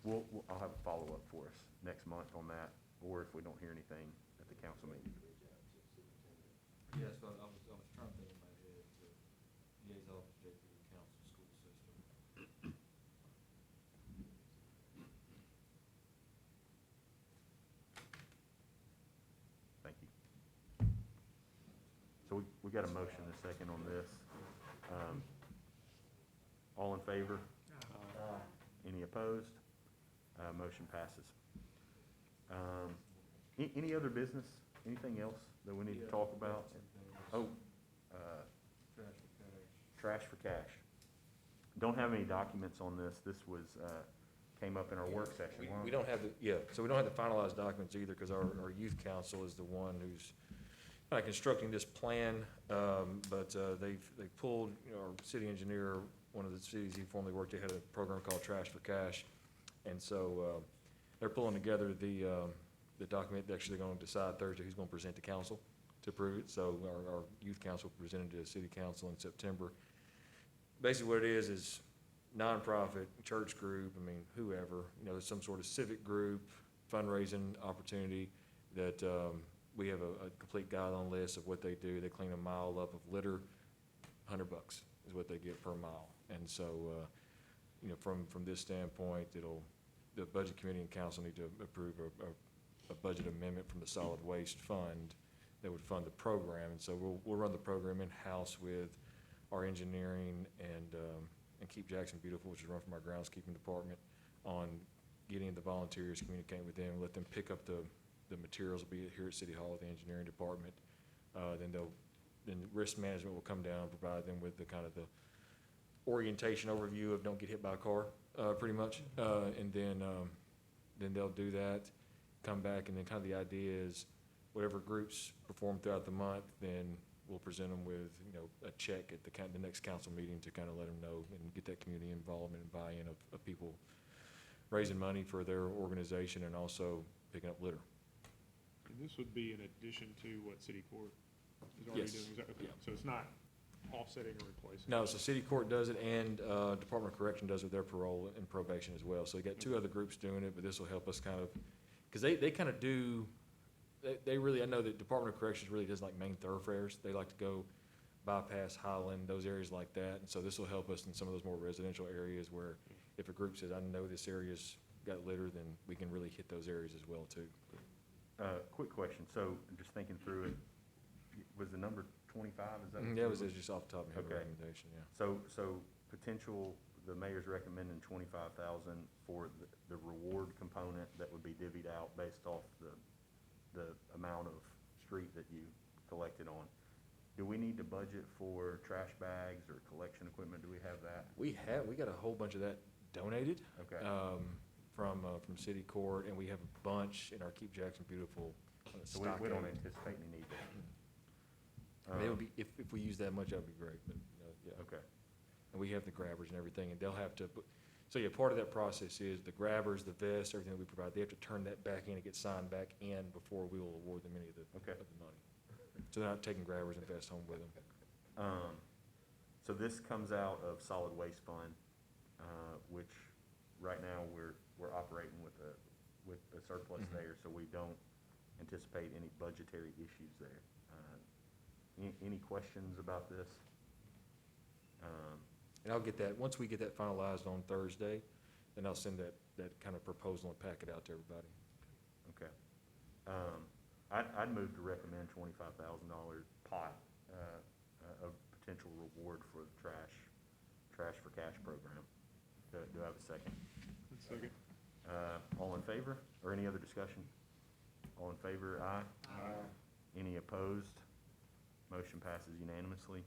I'll have a follow-up for us next month on that, or if we don't hear anything at the council meeting. Yes, but I was trying to think in my head, the liaison with deputy council school system. Thank you. So we got a motion and a second on this. All in favor? Any opposed? Motion passes. Any other business? Anything else that we need to talk about? Oh, trash for cash. Don't have any documents on this. This was, came up in our work session. We don't have so we don't have the finalized documents either, because our youth council is the one who's kind of constructing this plan, but they've pulled, our city engineer, one of the cities he formerly worked at, had a program called Trash for Cash, and so they're pulling together the document. They're actually going to decide Thursday who's going to present to council to approve it. So our youth council presented to the city council in September. Basically what it is nonprofit, church group, whoever, some sort of civic group, fundraising opportunity that we have a complete guideline list of what they do. They clean a mile up of litter, $100 is what they get per mile. And so, from this standpoint, the budget committee and council need to approve a budget amendment from the solid waste fund that would fund the program. And so we'll run the program in-house with our engineering and Keep Jackson Beautiful, which is run from our groundskeeping department, on getting the volunteers, communicating with them, let them pick up the materials, will be here at City Hall with the engineering department. Then risk management will come down, provide them with the kind of the orientation overview of don't get hit by a car, pretty much. And then they'll do that, come back, and then kind of the idea is whatever groups perform throughout the month, then we'll present them with, a check at the next council meeting to kind of let them know and get that community involvement and buy-in of people raising money for their organization and also picking up litter. And this would be in addition to what city court is already Yes. doing? Is that, okay. Yeah. So it's not offsetting or replacing? No, so city court does it, and Department of Correction does it with their parole and probation as well. So you got two other groups doing it, but this will help us kind of, because they kind of do, they really, I know that Department of Corrections really does like main thoroughfares. They like to go bypass Highland, those areas like that. And so this will help us in some of those more residential areas where if a group says, I know this area's got litter, then we can really hit those areas as well too. Quick question. So just thinking through it, was the number 25? Is that? what That you was were- just off the top of my head Okay. recommendation, yeah. So potential, the mayor's recommending 25,000 for the reward component that would be divvied out based off the amount of street that you collected on. Do we need to budget for trash bags or collection equipment? Do we have that? We got a whole bunch of that donated. Okay. From city court, and we have a bunch in our Keep Jackson Beautiful So stock. we don't anticipate any need there. I mean, it would be, if we use that much, that'd be great, but, yeah. Okay. And we have the grabbers and everything, and they'll have to, so yeah, part of that process is the grabbers, the vests, everything that we provide, they have to turn that back in and get signed back in before we will award them any of the, Okay. of the money. So they're not taking grabbers and vests home with them. So this comes out of solid waste fund, which right now we're operating with a surplus Mhm. there, so we don't anticipate any budgetary issues there. Any questions about this? And I'll get that, once we get that finalized on Thursday, then I'll send that kind of proposal and packet out to everybody. Okay. I'd move to recommend $25,000 pot of potential reward for the trash for cash program. Do I have a second? Second. All in favor, or any other discussion? All in favor, aye? Aye. Any opposed? Motion passes unanimously.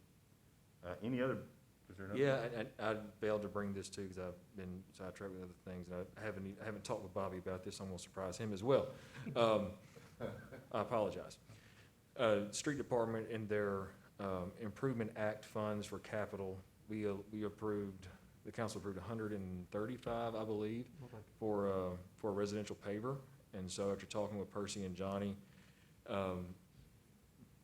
Any other, is there another? Yeah, I failed to bring this too, because I've been sidetracked with other things, and I haven't talked with Bobby about this, I'm gonna surprise him as well. I apologize. Street Department in their, Improvement Act funds for capital, we approved, the council approved 135, I believe, Okay. for a residential paver. And so after talking with Percy and Johnny,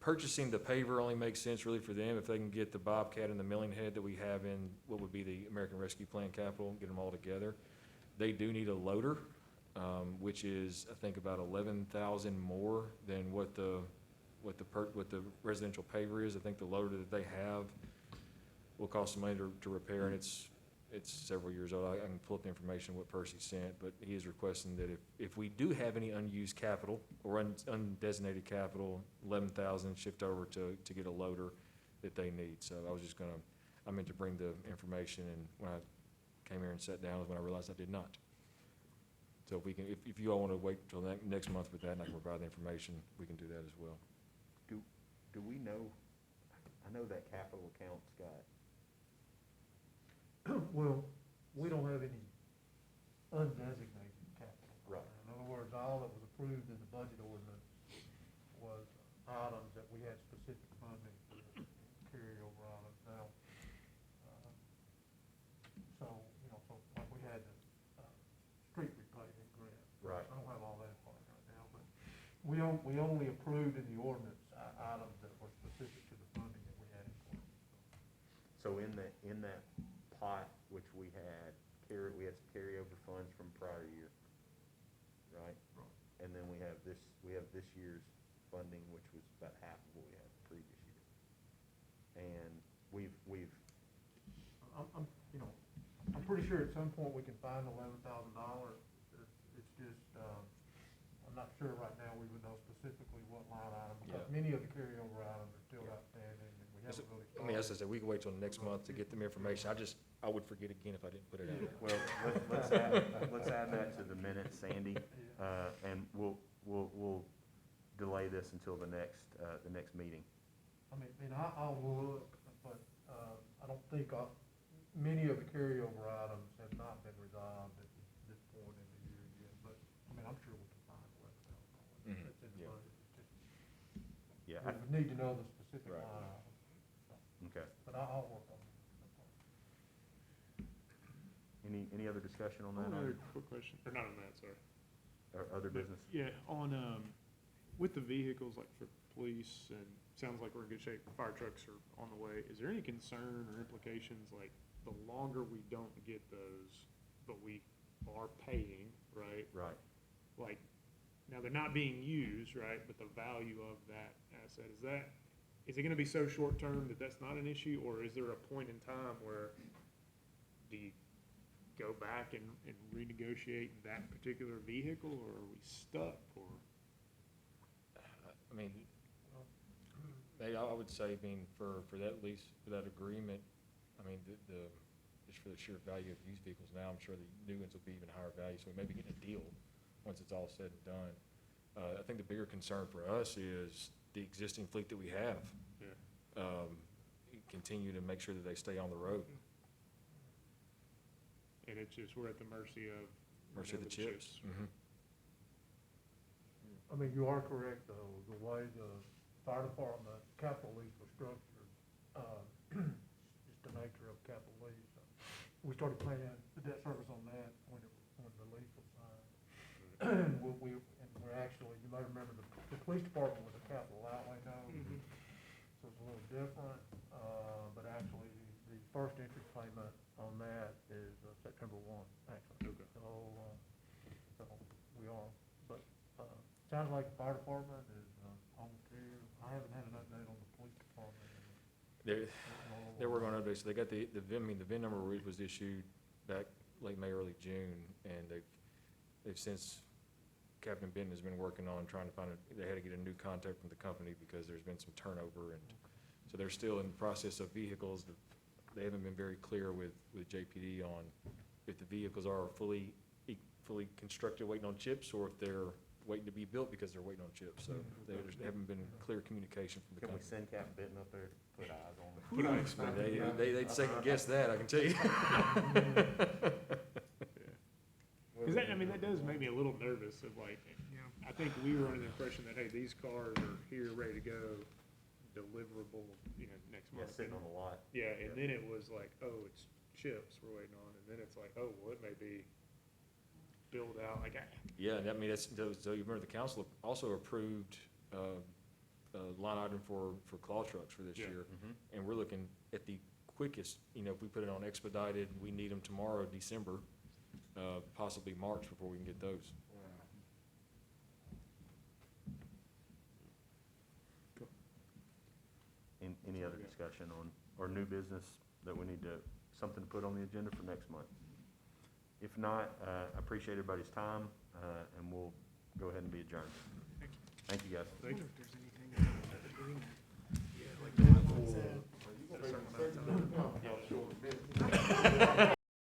purchasing the paver only makes sense really for them if they can get the Bobcat and the milling head that we have in what would be the American Rescue Plan capital, get them all together. They do need a loader, which is, I think, about 11,000 more than what the residential paver is. I think the loader that they have will cost some money to repair, and it's several years old. I can pull up the information what Percy sent, but he is requesting that if we do have any unused capital or undesignated capital, 11,000 shift over to get a loader that they need. So I meant to bring the information, and when I came here and sat down was when I realized I did not. So if we can, if you all want to wait till next month with that, and I can provide the information, we can do that as well. Do we know, I know that capital account's got, Well, we don't have any undesignated capital. Right. In other words, all that was approved in the budget ordinance was items that we had specific funding for carryover items. Now, so like we had the, street repaving grant. Right. I don't have all that part right now, but we only approved in the ordinance items that were specific to the funding that we had in place. so in that pot, which we had some carryover funds from prior year, right? Right. And then we have this year's funding, which was about half of what we had the previous year. And we've, I'm pretty sure at some point we can find $11,000. It's just, I'm not sure right now we would know specifically what line item, because Yeah. many of the carryover items are still outstanding, and we haven't really I mean, as I started. said, we can wait till next month to get them information. I would forget again if I didn't put it out. well, let's add that to the minutes, Sandy, and we'll delay this until the next meeting. I mean, I'll look, but, I don't think, many of the carryover items have not been resolved at this point in the year yet, but, I mean, I'm sure we can find $11,000. Mhm, That's in the yeah. budget. It's just, Yeah, we would need to know the specific Right. line item, okay. but I'll work on it. Any other discussion on that, Another quick question, or not on that, sorry. or other business? Yeah, on, with the vehicles, like for police, and sounds like we're in good shape, fire trucks are on the way, is there any concern or implications, like, the longer we don't get those, but we are paying, right? Right. Like, now they're not being used, right, but the value of that asset, is it gonna be so short-term that that's not an issue, or is there a point in time where do you go back and renegotiate that particular vehicle, or are we stuck, or? I mean, I would say, for that lease, for that agreement, I mean, just for the sheer value of used vehicles now, I'm sure the new ones will be even higher value, so we may be getting a deal once it's all said and done. I think the bigger concern for us is the existing fleet that we have. Yeah. Continue to make sure that they stay on the road. And it's just, we're at the mercy of. Mercy of the whenever chips. Mhm. I mean, you are correct, though, the way the fire department capital lease was structured, just the nature of capital lease. We started paying the debt service on that when the lease was signed. And we're actually, you may remember, the police department was a capital outlay note, Mhm. so it's a little different, but actually, the first interest payment on that is September 1, actually. Okay. So we are, but, sounds like the fire department is, on care. I haven't had an update on the police department. They're working on updates, so they got the VIN number was issued back late May, early June, and they've since, Captain Benton has been working on trying to they had to get a new contact from the company because there's been some turnover, and so they're still in the process of vehicles. They haven't been very clear with JPD on if the vehicles are fully constructed waiting on chips, or if they're waiting to be built because they're waiting on chips, so there haven't been clear communication from the Can we company. send Captain Benton up there to put eyes on it? Put ice on it. They'd second guess that, I can tell you. Because that, I mean, that does make me a little nervous of like, you know, I think we were under the impression that, hey, these cars are here, ready to go, deliverable, you know, next Yeah, month. sitting on the lot. Yeah, and then it was like, oh, it's chips we're waiting on, and then it's like, oh, well, it may be build out, like, Yeah, and I mean, that's, so you remember the council also approved, a line item for claw trucks for this Yeah. year. Mhm. And we're looking at the quickest, you know, if we put it on expedited, we need them tomorrow, December, possibly March before we can get those. Any other discussion on, or new business that we need to, something to put on the agenda for next month? If not, I appreciate everybody's time, and we'll go ahead and be adjourned. Thank you. Thank you, guys. I wonder if there's anything in the agreement